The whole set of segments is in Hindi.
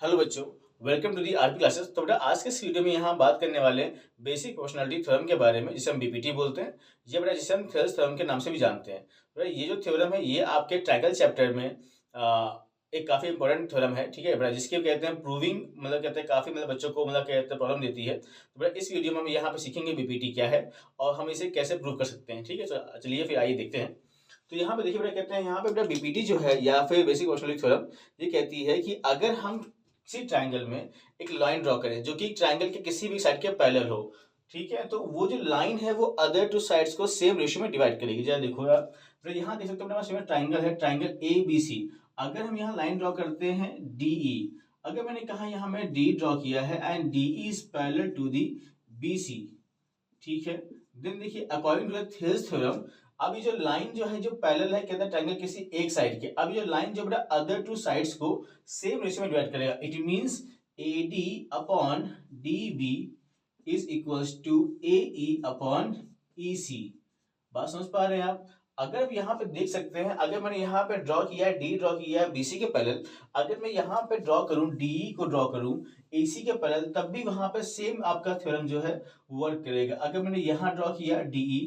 हेलो बच्चों, welcome to the RP classes. तो बेटा आज के इस वीडियो में यहाँ बात करने वाले हैं बेसिक प्रोपोर्शनलिटी थ्योरम के बारे में, जिसे हम बीपीटी बोलते हैं। ये बेटा जिसे हम थेल्स थ्योरम के नाम से भी जानते हैं। बेटा ये जो थ्योरम है ये आपके ट्रायंगल चैप्टर में एक काफी इंपॉर्टेंट थ्योरम है, ठीक है बेटा, जिसके कहते हैं प्रूविंग, मतलब कहते हैं काफी बच्चों को कहते हैं प्रॉब्लम देती है। तो बेटा इस वीडियो में हम यहाँ पे सीखेंगे बीपीटी क्या है और हम इसे कैसे प्रूव कर सकते हैं, ठीक है। चलिए फिर आइए देखते हैं। तो यहाँ पे देखिए बेटा, कहते हैं यहाँ पे बेटा बीपीटी जो है या फिर बेसिक प्रोपोर्शनलिटी थ्योरम ये कहती है कि अगर हम किसी ट्रायंगल में एक लाइन ड्रॉ करें जो कि ट्रायंगल के किसी भी साइड के पैरेलल हो, ठीक है, तो वो जो लाइन है वो अदर टू साइड्स को सेम रेशियो में डिवाइड करेगी। जैसे देखो यार, तो यहाँ देख सकते हो अपने पास ट्रायंगल है, ट्रायंगल ए बी सी। अगर हम यहाँ लाइन ड्रॉ करते हैं डी ई, अगर मैंने कहा यहाँ मैं डी ड्रॉ किया है and D E is parallel to the B C, ठीक है। देन देखिए according to the Thales theorem, अब ये जो लाइन जो है जो पैरेलल है कहते हैं ट्रायंगल किसी एक साइड के, अब ये लाइन जो बेटा अदर टू साइड्स को सेम रेशियो में डिवाइड करेगा। It means AD upon DB is equals to AE upon EC। बात समझ पा रहे हैं आप? अगर आप यहाँ पे देख सकते हैं, अगर मैंने यहाँ पे ड्रॉ किया है डी ड्रॉ किया है BC के पैरेलल, अगर मैं यहाँ पे ड्रॉ करूँ DE को ड्रॉ करूँ AC के पैरेलल, तब भी वहां पे सेम आपका थ्योरम जो है वर्क करेगा। अगर मैंने यहाँ ड्रॉ किया DE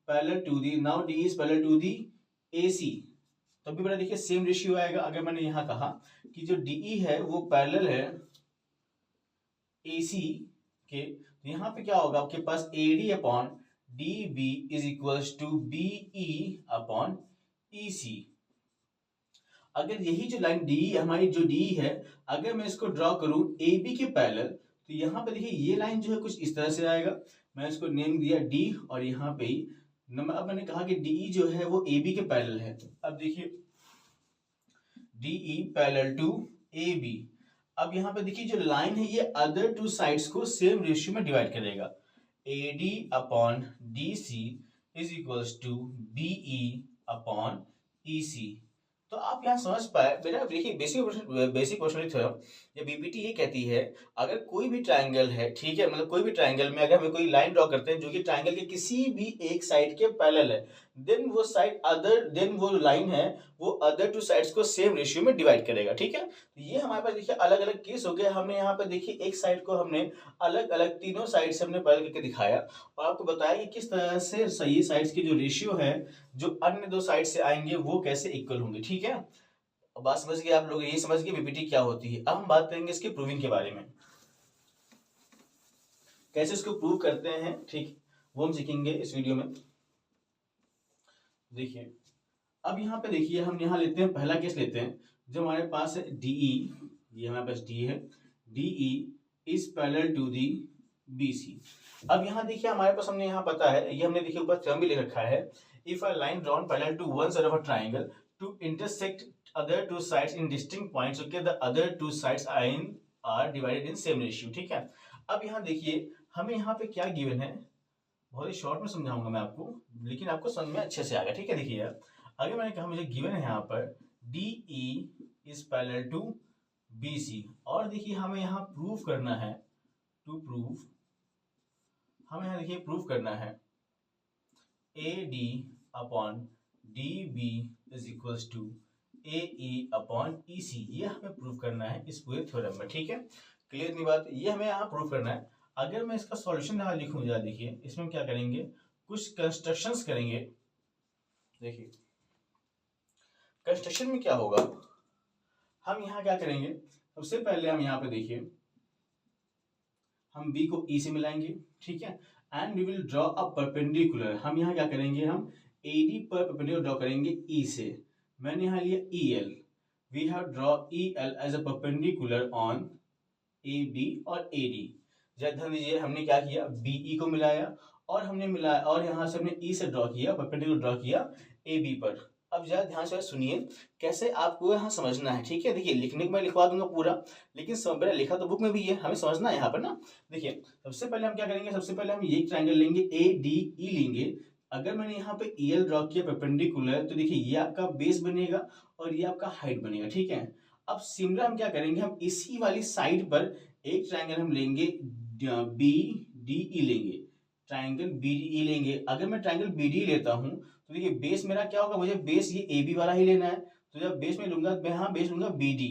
parallel to the, now DE is parallel to the AC, तब भी बेटा देखिए सेम रेशियो आएगा। अगर मैंने यहाँ कहा कि जो DE है वो पैरेलल है AC के, तो यहाँ पे क्या होगा आपके पास AD upon DB is equals to BE upon EC। अगर यही जो लाइन DE हमारी जो DE है, अगर मैं इसको ड्रॉ करूं AB के पैरेलल, तो यहाँ पे देखिए ये लाइन जो है कुछ इस तरह से आएगा। मैं इसको नेम दिया D और यहाँ पे ही अब मैंने कहा कि DE जो है वो AB के पैरेलल है। अब देखिए DE पैरेलल टू AB, अब यहाँ पे देखिए जो लाइन है ये अदर टू साइड्स को सेम रेशियो में डिवाइड करेगा। AD upon DC is equals to BE upon EC। तो आप यहाँ समझ पाए बेटा, देखिए बेसिक प्रोपोर्शनलिटी थ्योरम या बीपीटी ये कहती है अगर कोई भी ट्रायंगल है, ठीक है, कोई भी ट्रायंगल में अगर हम कोई लाइन ड्रॉ करते हैं जो कि ट्रायंगल के किसी भी एक साइड के पैरेलल है, देन वो लाइन है वो अदर टू साइड्स को सेम रेशियो में डिवाइड करेगा, ठीक है। तो ये हमारे पास देखिए अलग अलग केस हो गए। हमने यहाँ पे देखिए एक साइड को हमने अलग अलग तीनों साइड से हमने पैरेलल करके दिखाया और आपको बताया कि किस तरह से सही साइड्स की जो रेशियो है जो अन्य दो साइड से आएंगे वो कैसे इक्वल होंगे, ठीक है। अब बात समझ गए आप लोग, ये समझ गए बीपीटी क्या होती है। अब हम बात करेंगे इसके प्रूविंग के बारे में, कैसे इसको प्रूव करते हैं, ठीक, वो हम सीखेंगे इस वीडियो में। देखिए अब यहाँ पे देखिए हम यहाँ लेते हैं, पहला केस लेते हैं जो हमारे पास है DE, ये हमारे पास D है, DE is parallel to the BC। अब यहाँ देखिए हमारे पास हमने यहाँ पता है, ये हमने देखिए ऊपर थ्योरम भी लिख रखा है, if a line drawn parallel to one side of a triangle to intersect other two sides in distinct points, okay, the other two sides are divided in same ratio, ठीक है। अब यहाँ देखिए हमें यहाँ पे क्या गिवन है, बहुत ही शॉर्ट में समझाऊंगा मैं आपको, लेकिन आपको समझ में अच्छे से आएगा, ठीक है। देखिए यार, अगर मैंने कहा मुझे गिवन है यहाँ पर DE is parallel to BC, और देखिए हमें यहाँ प्रूव करना है, टू प्रूव, हमें यहाँ देखिए प्रूव करना है AD upon DB is equals to AE upon EC, ये हमें प्रूव करना है इस पूरे थ्योरम में, ठीक है। क्लियर नहीं बात, ये हमें यहाँ प्रूव करना है। अगर मैं इसका सॉल्यूशन यहाँ लिखूं, जरा देखिए इसमें क्या करेंगे, कुछ कंस्ट्रक्शंस करेंगे। देखिए कंस्ट्रक्शन में क्या होगा, हम यहाँ क्या करेंगे, सबसे पहले हम यहाँ पे देखिए हम B को E से मिलाएंगे, ठीक है, and we will draw a perpendicular. हम यहाँ क्या करेंगे, हम AD पर परपेंडिकुलर ड्रॉ करेंगे E से। मैंने यहाँ लिया EL, we have draw EL as a perpendicular on AB और AD। ध्यान दीजिए हमने क्या किया, BE को मिलाया और हमने मिलाया और यहाँ से हमने E से ड्रॉ किया, परपेंडिकुलर ड्रॉ किया AB पर। अब जरा ध्यान से सुनिए कैसे आपको यहाँ समझना है, ठीक है। देखिए लिखने को मैं लिखवा दूंगा पूरा, लेकिन मेरा लिखा तो बुक में भी है, हमें समझना है यहाँ पर ना। देखिए सबसे पहले हम क्या करेंगे, सबसे पहले हम ये ट्रायंगल लेंगे ADE लेंगे। अगर मैंने यहाँ पे EL ड्रॉ किया परपेंडिकुलर, तो देखिए ये आपका बेस बनेगा और ये आपका हाइट बनेगा, ठीक है। अब सिमिलर हम क्या करेंगे, हम इसी वाली साइड पर एक ट्रायंगल हम लेंगे BDE लेंगे, ट्रायंगल BDE लेंगे। अगर मैं ट्रायंगल BDE लेता हूं तो देखिए बेस मेरा क्या होगा, मुझे बेस ये AB वाला ही लेना है, तो जब बेस में लूंगा मैं यहाँ बेस लूंगा BD,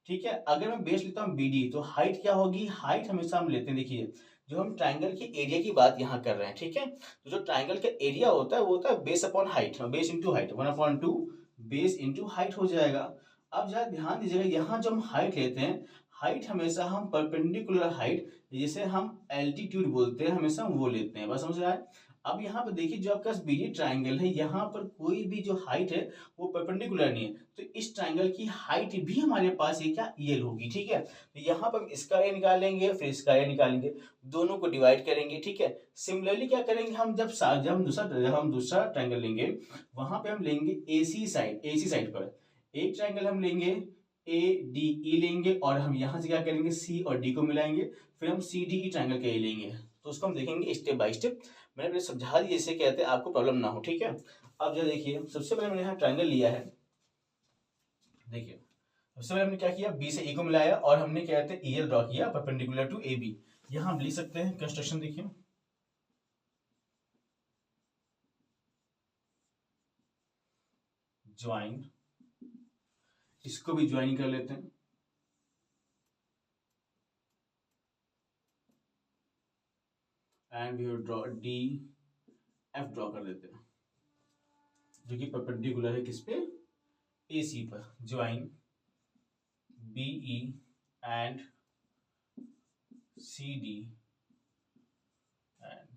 ठीक है। अगर मैं बेस लेता हूँ BD तो हाइट क्या होगी, हाइट हमेशा हम लेते हैं, देखिए जो हम ट्राइंगल की एरिया की बात यहाँ कर रहे हैं, ठीक है। तो जो ट्राइंगल का एरिया होता है वो होता है base upon height, base into height, 1/2 base into height हो जाएगा। अब जरा ध्यान दीजिएगा, यहाँ जो हम हाइट लेते हैं, हाइट हमेशा हम परपेंडिकुलर हाइट, जिसे हम एल्टीट्यूड बोलते हैं, हमेशा हम वो लेते हैं, बस समझ रहा है। अब यहाँ पर देखिए जो आपका BD ट्राइंगल है, यहाँ पर कोई भी जो हाइट है वो परपेंडिकुलर नहीं है, तो इस ट्राइंगल की हाइट भी हमारे पास ये क्या EL होगी, ठीक है। तो यहाँ पर हम इसका एरिया निकालेंगे, फिर इसका एरिया निकालेंगे, दोनों को डिवाइड करेंगे, ठीक है। सिमिलरली क्या करेंगे हम, जब हम दूसरा ट्राइंगल लेंगे, वहां पे हम लेंगे AC साइड पर एक ट्राइंगल हम लेंगे, ADE लेंगे, और हम यहाँ से क्या करेंगे, C और D को मिलाएंगे, फिर हम CDE ट्राइंगल का एरिया लेंगे। तो उसको हम देखेंगे स्टेप बाय स्टेप, मैंने समझा दिया जैसे कहते हैं, आपको प्रॉब्लम ना हो, ठीक है। अब जो देखिए सबसे पहले मैंने यहाँ ट्राइंगल लिया है, देखिए सबसे पहले हमने क्या किया, B से E को मिलाया और हमने क्या कहते हैं EL ड्रॉ किया परपेंडिकुलर टू AB। यहाँ हम लिख सकते हैं कंस्ट्रक्शन, देखिए ज्वाइन, इसको भी ज्वाइन कर लेते हैं, and we draw DF draw कर देते हैं, जो कि परपेंडिकुलर है किस पे, AC पर। Join BE and CD and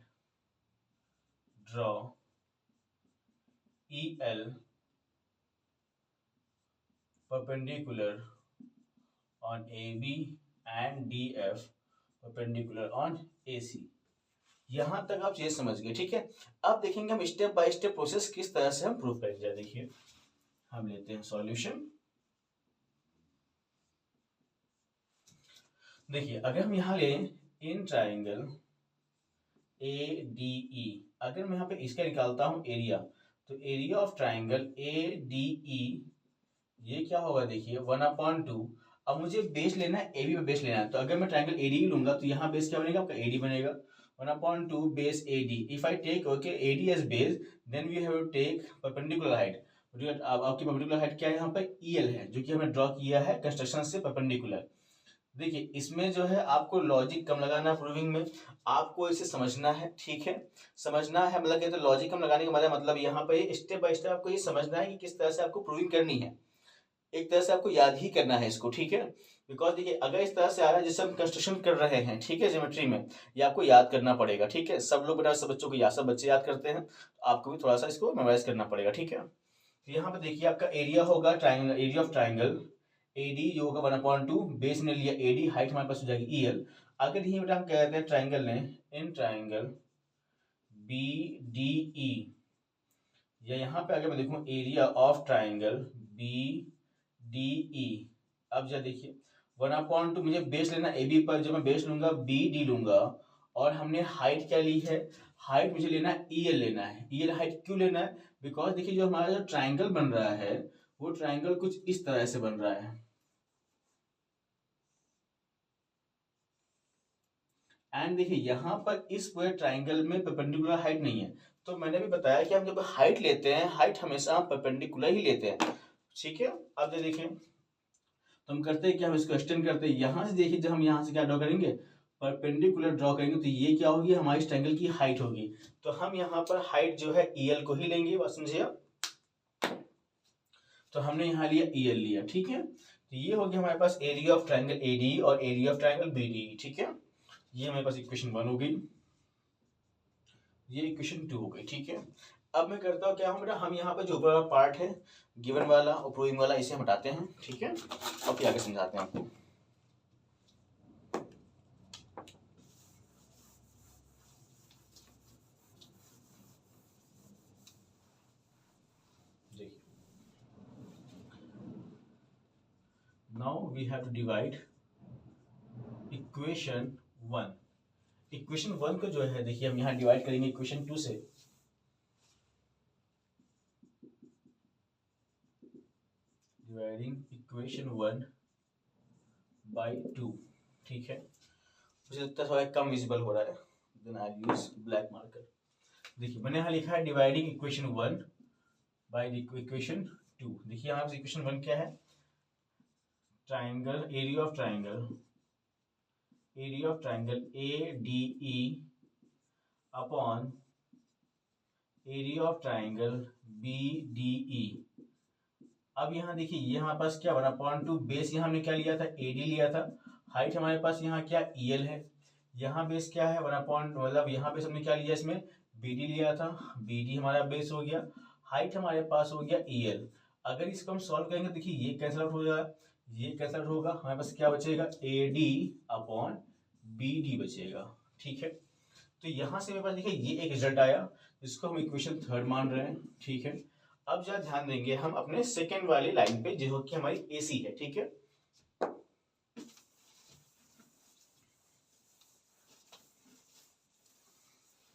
draw EL perpendicular on AB and DF perpendicular on AC। यहां तक आप चीज समझ गए, ठीक है। अब देखेंगे हम स्टेप बाय स्टेप प्रोसेस किस तरह से हम प्रूव करेंगे। देखिए हम लेते हैं सॉल्यूशन, देखिए अगर हम यहाँ लें इन ट्राइंगल ADE, अगर मैं यहाँ पे इसका निकालता हूं एरिया, तो एरिया ऑफ ट्राइंगल ADE ये क्या होगा, देखिए 1/2। अब मुझे बेस लेना है, AB पे बेस लेना है, तो अगर मैं ट्राइंगल AD लूंगा तो यहाँ बेस क्या बनेगा, आपका AD बनेगा, 1/2 base AD। If I take okay AD as base, then we have to take perpendicular height. अब आपकी परपेंडिकुलर हाइट क्या है, यहाँ पर EL है, जो कि हमने ड्रॉ किया है कंस्ट्रक्शन से परपेंडिकुलर। देखिए इसमें जो है आपको लॉजिक कम लगाना है, प्रूविंग में आपको इसे समझना है, ठीक है। समझना है मतलब कहते हैं लॉजिक कम लगाने का मतलब यहाँ पे स्टेप बाय स्टेप आपको ये समझना है कि किस तरह से आपको प्रूविंग करनी है, एक तरह से आपको याद ही करना है इसको, ठीक है। बिकॉज देखिए अगर इस तरह से आ रहा है जैसे हम कंस्ट्रक्शन कर रहे हैं, ठीक है, ज्योमेट्री में, ये आपको याद करना पड़ेगा, ठीक है। सब लोग बेटा सब बच्चों को याद, सब बच्चे याद करते हैं, आपको भी थोड़ा सा इसको मेमोराइज करना पड़ेगा, ठीक है। तो यहाँ पे देखिए आपका एरिया होगा triangle, area of triangle AD जो होगा 1/2, बेस ने लिया AD, हाइट हमारे पास हो जाएगी EL। अगर यही बेटा हम कहते हैं ट्राइंगल ने इन ट्राइंगल BDE, या यहाँ पे अगर मैं देखूँ एरिया ऑफ ट्राइंगल BDE, अब जरा देखिए 1/2 मुझे बेस लेना AB पर, जब मैं बेस लूंगा BD लूंगा, और हमने हाइट क्या ली है, हाइट मुझे लेना है EL लेना है। EL हाइट क्यों लेना है, बिकॉज देखिए जो हमारा जो ट्राइंगल बन रहा है वो ट्राइंगल कुछ इस तरह से बन रहा है, एंड देखिए यहाँ पर इस पूरे ट्राइंगल में परपेंडिकुलर हाइट नहीं है। तो मैंने भी बताया कि हम जब हाइट लेते हैं, हाइट हमेशा हम परपेंडिकुलर ही लेते हैं, ठीक है। अब देखिए तो हम करते हैं कि हम इसको एक्सटेंड करते हैं, यहाँ से देखिए जब हम यहाँ से क्या ड्रॉ करेंगे, परपेंडिकुलर ड्रॉ करेंगे, तो ये क्या होगी, हमारी इस ट्रायंगल की हाइट होगी। तो हम यहाँ पर हाइट जो है EL को ही लेंगे, बस समझिए। तो हमने यहाँ लिया EL लिया, ठीक है। तो ये हो गया हमारे पास एरिया ऑफ ट्रायंगल AD और एरिया ऑफ ट्रायंगल BD, ठीक है। ये हमारे पास इक्वेशन 1 हो गई, ये इक्वेशन 2 हो गई, ठीक है। अब मैं करता हूँ क्या हूँ बेटा, हम यहाँ पे जो ऊपर वाला पार्ट है गिवन वाला और प्रूविंग वाला, इसे हटाते हैं, ठीक है, और फिर आगे समझाते हैं आपको। देखिए now we have to divide equation 1। Equation 1 को जो है देखिए हम यहाँ डिवाइड करेंगे इक्वेशन 2 से। डिवाइडिंग इक्वेशन 1 बाय 2, ठीक है। मुझे लगता है थोड़ा कम विजिबल हो रहा है, then I use black marker. देखिए मैंने यहाँ लिखा है डिवाइडिंग इक्वेशन 1 बाय इक्वेशन 2। देखिए यहाँ इक्वेशन 1 क्या है, triangle, area of triangle ADE upon area of triangle BDE। अब यहाँ देखिए ये हमारे पास क्या बना, .2 बेस यहाँ हमने क्या लिया था, AD लिया था, हाइट हमारे पास यहाँ क्या EL है, यहाँ बेस क्या है 1 मतलब यहाँ बेस हमने क्या लिया, इसमें BD लिया था, BD हमारा बेस हो गया, हाइट हमारे पास हो गया EL। अगर इसको हम सॉल्व करेंगे देखिए ये कैंसिल आउट हो जाएगा, ये कैंसिल आउट होगा, हमारे पास क्या बचेगा AD अपॉन BD बचेगा। ठीक है, तो यहाँ से मेरे पास देखिए ये एक रिजल्ट आया, जिसको हम इक्वेशन 3 मान रहे हैं। ठीक है, अब जरा ध्यान देंगे हम अपने सेकेंड वाली लाइन पे जो कि हमारी AC है। ठीक है,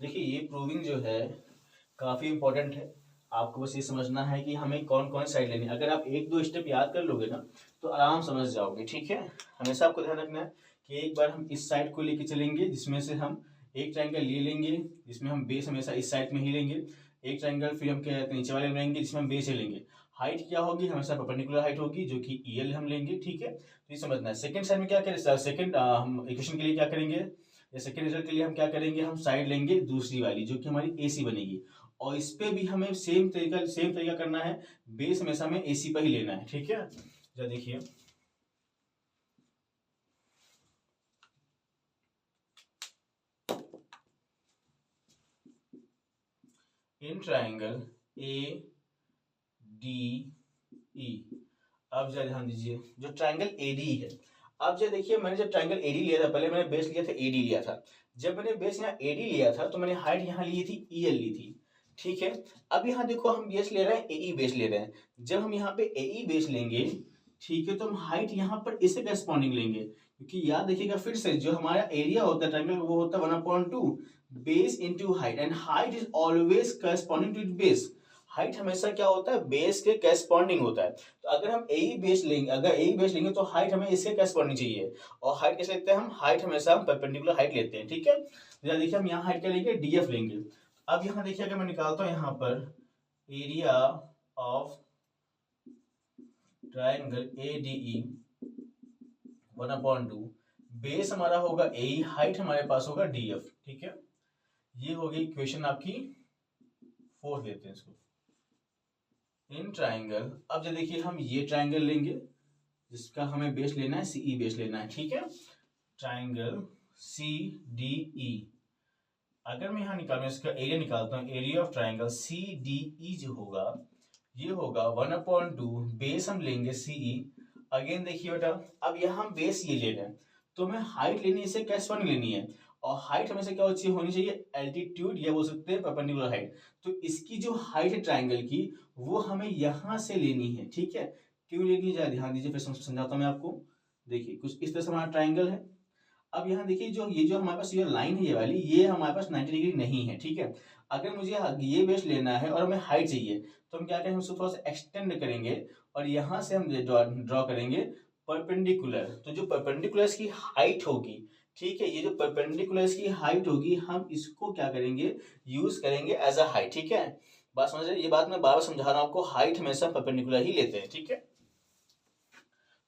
देखिए ये प्रूविंग जो है काफी इंपॉर्टेंट है, आपको बस ये समझना है कि हमें कौन कौन साइड लेनी है। अगर आप 1-2 स्टेप याद कर लोगे ना तो आराम समझ जाओगे। ठीक है, हमेशा आपको ध्यान रखना है कि एक बार हम इस साइड को लेके चलेंगे जिसमें से हम एक ट्रायंगल ले लेंगे जिसमें हम बेस हमेशा इस साइड में ही लेंगे, एक ट्रायंगल फिर हम क्या नीचे वाले में लेंगे जिसमें हम बेस ही लेंगे। हाइट क्या होगी, हमेशा परपेंडिकुलर हाइट होगी जो कि EL हम लेंगे। ठीक है, तो ये समझना है। सेकंड साइड में क्या करें, सेकंड हम इक्वेशन के लिए क्या करेंगे, या सेकंड रिजल्ट के लिए हम क्या करेंगे, हम साइड लेंगे दूसरी वाली जो कि हमारी AC बनेगी, और इस पे भी हमें सेम तरीका करना है, बेस हमेशा हमें AC पर ही लेना है। ठीक है, जरा देखिए इन ट्राइंगल ADE, अब जरा ध्यान दीजिए जो ट्राइंगल ADE है, अब जरा देखिए मैंने जब ट्राइंगल AD लिया था, पहले मैंने बेस लिया था AD लिया था, जब मैंने बेस यहाँ AD लिया था तो मैंने हाइट यहाँ ली थी EL ली थी। ठीक है, अब यहाँ देखो हम बेस ले रहे हैं AE बेस ले रहे हैं, जब हम यहाँ पे AE बेस लेंगे ठीक है तो हम हाइट यहाँ पर इससे करस्पॉन्डिंग लेंगे, क्योंकि याद देखिएगा फिर से जो हमारा एरिया होता है ट्रायंगल वो होता है 1/2 base into height, and height is always corresponding to it base. Height हमेशा क्या होता है, बेस के करस्पॉन्डिंग होता है। तो अगर हम AE बेस लेंगे, तो हाइट हमें इसके करस्पॉन्डिंग चाहिए, और हाइट कैसे लेते हैं हम, हाइट हमेशा हम परपेंडिकुलर हाइट लेते हैं। ठीक है, तो देखिए हम यहाँ हाइट क्या लेंगे, DF लेंगे। अब यहाँ देखिए अगर मैं निकालता हूँ यहाँ पर area of triangle ADE 1/2 base हमारा होगा AE, हाइट हमारे पास होगा DF। ठीक है, ये हो गई इक्वेशन आपकी 4 लेते हैं इसको। इन ट्रायंगल, अब जो देखिए हम ये ट्रायंगल लेंगे जिसका हमें बेस लेना है CE बेस लेना है। ठीक है, ट्रायंगल CDE, अगर मैं यहाँ निकालूं इसका एरिया निकालता हूँ, एरिया ऑफ ट्रायंगल CDE जो होगा ये होगा 1/2 बेस हम लेंगे CE। अगेन देखिए बेटा अब यहाँ हम बेस ये ले रहे हैं तो हमें हाइट लेनी है, इसे कैसे लेनी है, और हाइट हमेशा क्या होनी चाहिए एल्टीट्यूड, या बोल सकते हैं परपेंडिकुलर हाइट। तो इसकी जो हाइट है ट्रायंगल की वो हमें यहाँ से लेनी है। ठीक है, क्यों लेनी है ध्यान दीजिए, फिर समझाता हूँ मैं आपको। देखिए कुछ इस तरह से हमारा ट्रायंगल है, अब यहाँ देखिए जो हमारे पास ये लाइन है ये वाली, ये हमारे पास 90 डिग्री नहीं है। ठीक है, अगर मुझे ये बेस लेना है और हमें हाइट चाहिए तो हम क्या करेंगे, उसको थोड़ा सा एक्सटेंड करेंगे और यहाँ से हम ड्रॉ करेंगे परपेंडिकुलर। तो जो परपेंडिकुलर की हाइट होगी, ठीक है, ये जो परपेंडिकुलर की हाइट होगी हम इसको क्या करेंगे, यूज करेंगे एज अ हाइट। ठीक है, बात समझ रहे, ये बात मैं बार बार समझा रहा हूँ आपको, हाइट हमेशा परपेंडिकुलर ही लेते हैं। ठीक है,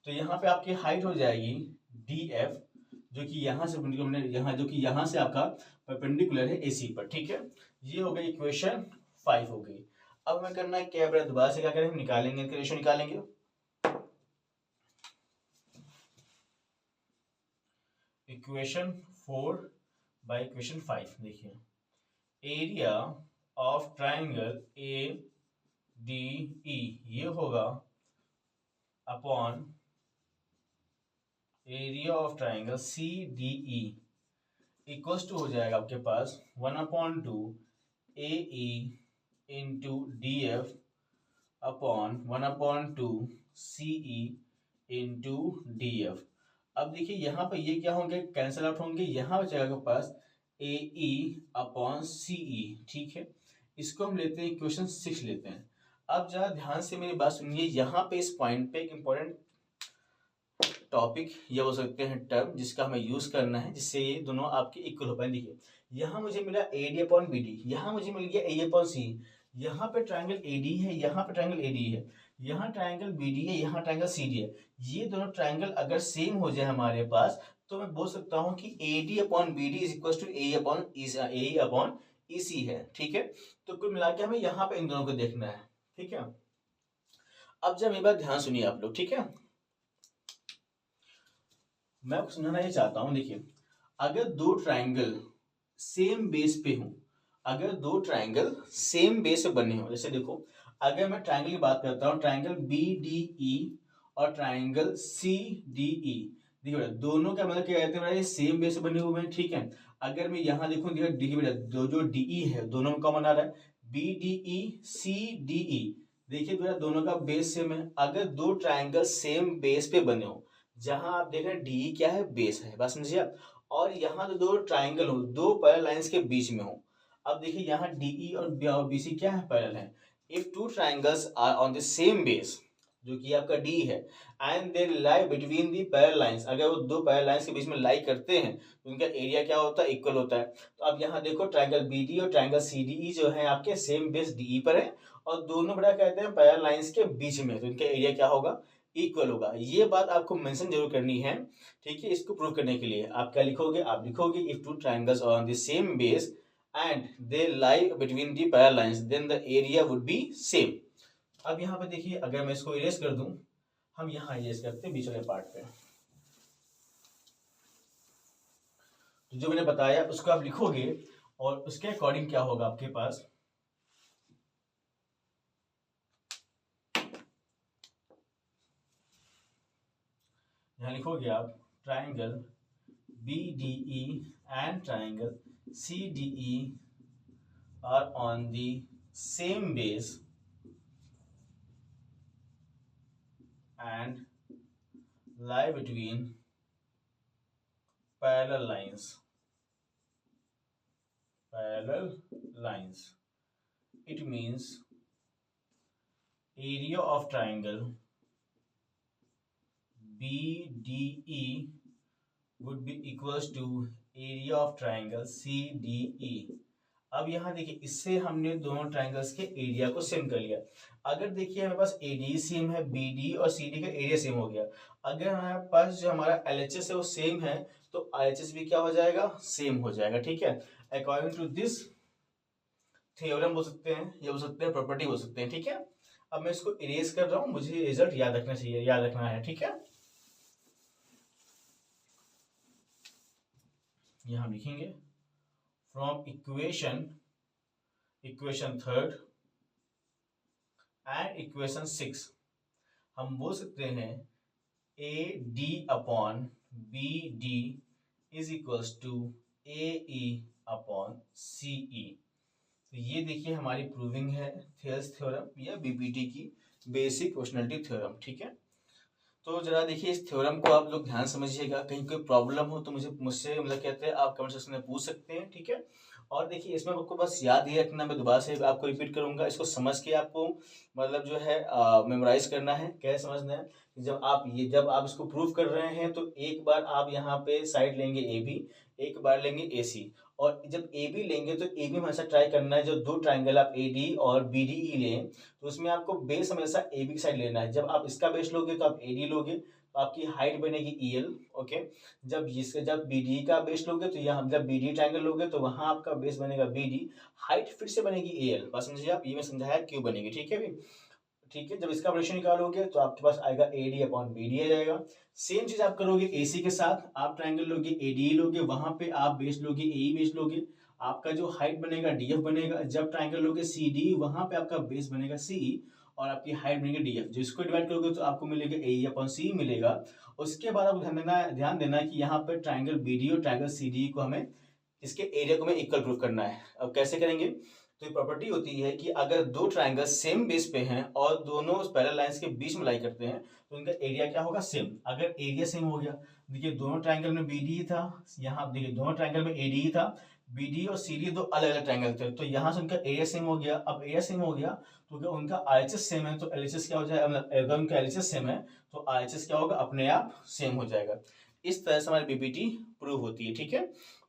तो यहाँ पे आपकी हाइट हो जाएगी DF, जो कि यहाँ से जो कि यहाँ से आपका परपेंडिकुलर है AC पर। ठीक है, ये हो गई इक्वेशन 5 हो गई। अब हमें करना है क्या, दोबारा से क्या करेंगे, निकालेंगे इनका रेशियो निकालेंगे। इक्वेशन 4 बाय इक्वेशन 5 देखिए, एरिया ऑफ ट्राइंगल ADE ये होगा upon area of triangle CDE equals to हो जाएगा आपके पास 1/2 AE into DF upon 1/2 CE into DF। अब देखिए यहाँ पर ये क्या होंगे, कैंसिल आउट होंगे, यहाँ बचेगा आपके पास AE अपॉन CE। ठीक है, इसको हम लेते हैं इक्वेशन 6 लेते हैं। अब जरा ध्यान से मेरी बात सुनिए, यहाँ पे इस पॉइंट पे एक इंपॉर्टेंट टॉपिक या बोल सकते हैं टर्म जिसका हमें यूज करना है जिससे ये दोनों आपके इक्वल हो पाए। देखिए यहाँ मुझे मिला AD अपॉन BD, यहाँ मुझे मिल गया AE अपॉन CE, यहाँ पे ट्रायंगल AD है, यहाँ पे ट्रायंगल AD है, यहाँ ट्रायंगल BD है, यहाँ ट्रायंगल CD है। ये दोनों ट्राइंगल अगर सेम हो जाए हमारे पास तो मैं बोल सकता हूँ कि AD upon BD is equal to AE upon EC है। ठीक है, तो कुल मिला के हमें यहाँ पे इन दोनों को देखना है। ठीक है, अब जब ये बात ध्यान सुनिए आप लोग। ठीक है, मैं आपको समझाना ये चाहता हूँ। देखिए, अगर दो ट्राइंगल सेम बेस पे हो, अगर दो ट्राइंगल सेम बेस पे बने हो, जैसे देखो अगर मैं ट्राइंगल की बात करता हूँ, ट्राइंगल BDE और ट्राइंगल CDE, देखिए बेटा दोनों का मतलब क्या कहते हैं, ये सेम बेस पे बने हुए हैं। ठीक है, अगर मैं यहाँ देखूँ, देखिए बेटा जो DE है दोनों में कॉमन आ रहा है, BDE CDE, देखिए बेटा दोनों का बेस सेम है। अगर दो ट्राइंगल सेम बेस पे बने हो, जहां आप देख रहे हैं DE क्या है, बेस है, बात समझिए आप, और यहाँ जो दो ट्राइंगल हो, दो पैरेलल लाइंस के बीच में हो। अब देखिए यहाँ DE और BC क्या है, पैरेलल है। If two triangles are on the same base, जो कि आपका D है, and they lie between the parallel lines, अगर वो दो पैरेलल लाइंस के बीच में लाई करते हैं तो उनका एरिया क्या होता है, इक्वल होता है। तो अब यहाँ देखो ट्राइंगल BD और ट्राइंगल CDE जो है आपके सेम बेस DE पर है, और दोनों बड़ा कहते हैं पैरेलल लाइंस के बीच में, तो इनका एरिया क्या होगा, इक्वल होगा। ये बात आपको मेंशन जरूर करनी है। ठीक है, इसको प्रूव करने के लिए आप क्या लिखोगे, आप लिखोगे if two triangles are on the same base and they lie between the parallel lines then the area would be same. अब यहाँ पे देखिए, अगर मैं इसको इरेज कर दूं, हम यहाँ इरेज करते हैं बीच वाले पार्ट पे, तो जो मैंने बताया उसको आप लिखोगे और उसके अकॉर्डिंग क्या होगा आपके पास, यहाँ लिखोगे आप triangle BDE and triangle CDE are on the same base and lie between parallel lines. Parallel lines. It means area of triangle BDE would be equals to area of triangle CDE. अब यहाँ देखिए, इससे हमने दोनों ट्राइंगल्स के एरिया को सेम कर लिया। अगर देखिए हमारे पास AD सेम है, BD और CD का एरिया सेम हो गया। अगर हमारे पास जो हमारा LHS है वो सेम है, तो RHS भी क्या हो जाएगा, सेम हो जाएगा। ठीक है, अकॉर्डिंग टू दिस थ्योरम बोल सकते हैं, ये बोल सकते हैं प्रॉपर्टी बोल सकते हैं। ठीक है, अब मैं इसको इरेज कर रहा हूँ, मुझे रिजल्ट याद रखना चाहिए, याद रखना है। ठीक है, यहाँ लिखेंगे from equation third and equation 6 हम बोल सकते हैं AD upon BD is equals to AE upon CE। तो ये देखिए हमारी प्रूविंग है थेल्स थ्योरम या BPT की बेसिक प्रोपोर्शनैलिटी थ्योरम। ठीक है, तो जरा देखिए इस थ्योरम को आप लोग ध्यान समझिएगा, कहीं कोई प्रॉब्लम हो तो मुझसे मतलब कहते हैं आप कमेंट सेक्शन में पूछ सकते हैं। ठीक है, और देखिए इसमें आपको बस याद ये रखना, मैं दोबारा से आपको रिपीट करूंगा, इसको समझ के आपको मतलब जो है मेमोराइज करना है। कैसे समझना है, जब आप इसको प्रूव कर रहे हैं तो एक बार आप यहाँ पे साइड लेंगे AB, एक बार लेंगे AC, और जब AB लेंगे तो AB में हमेशा ट्राई करना है, जो दो ट्राइंगल आप AD और BDE लें तो उसमें आपको बेस हमेशा AB की साइड लेना है। जब आप इसका बेस लोगे तो आप AD लोगे, तो आपकी हाइट बनेगी EL। ओके, जब BD का बेस लोगे तो यहाँ जब BD ट्राइंगल लोगे तो वहां आपका बेस बनेगा BD, हाइट फिर से बनेगी AL। बात समझिए आप, ये मैं समझाया क्यों बनेगी। ठीक है भी, ठीक है, जब इसका रेशियो निकालोगे तो आपके पास आएगा AD अपॉन BD आ जाएगा। सेम चीज आप करोगे AC के साथ, आप ट्राइंगल लोगे ADE लोगे, वहां पे आप बेस लोगे AE बेस लोगे, आपका जो हाइट बनेगा DF बनेगा। जब ट्राइंगल लोगे CDE, वहां पे आपका बेस बनेगा CE और आपकी हाइट बनेगी DF। जो इसको डिवाइड करोगे तो आपको मिलेगा AE अपॉन CE मिलेगा। उसके बाद आपको ध्यान देना है कि यहाँ पे ट्राइंगल BD और ट्राइंगल CDE को हमें इसके एरिया को हमें इक्वल प्रूफ करना है। अब कैसे करेंगे, तो प्रॉपर्टी होती है कि अगर दो ट्राइंगल सेम बेस पे हैं और दोनों पैरेलल लाइंस के बीच में लाई करते हैं तो उनका एरिया क्या होगा, सेम। अगर एरिया सेम हो गया, देखिए दोनों ट्राइंगल में BD था, यहाँ देखिए दोनों ट्राइंगल में AD था, BD और CD दो अलग अलग ट्राइंगल थे, तो यहाँ से उनका एरिया सेम हो गया। अब एरिया सेम हो गया तो क्या उनका RHS सेम है, तो LHS क्या हो जाएगा, मतलब अगर उनका LHS सेम है तो RHS क्या होगा, अपने आप सेम हो जाएगा। इस तरह से हमारी BPT प्रूव होती है। ठीक है,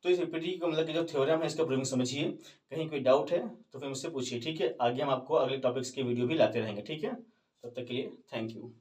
तो इस BPT का मतलब कि जो थ्योरम है इसका प्रूविंग समझिए। कहीं कोई डाउट है तो फिर मुझसे पूछिए। ठीक है, आगे हम आपको अगले टॉपिक्स के वीडियो भी लाते रहेंगे। ठीक है, तब तक के लिए थैंक यू।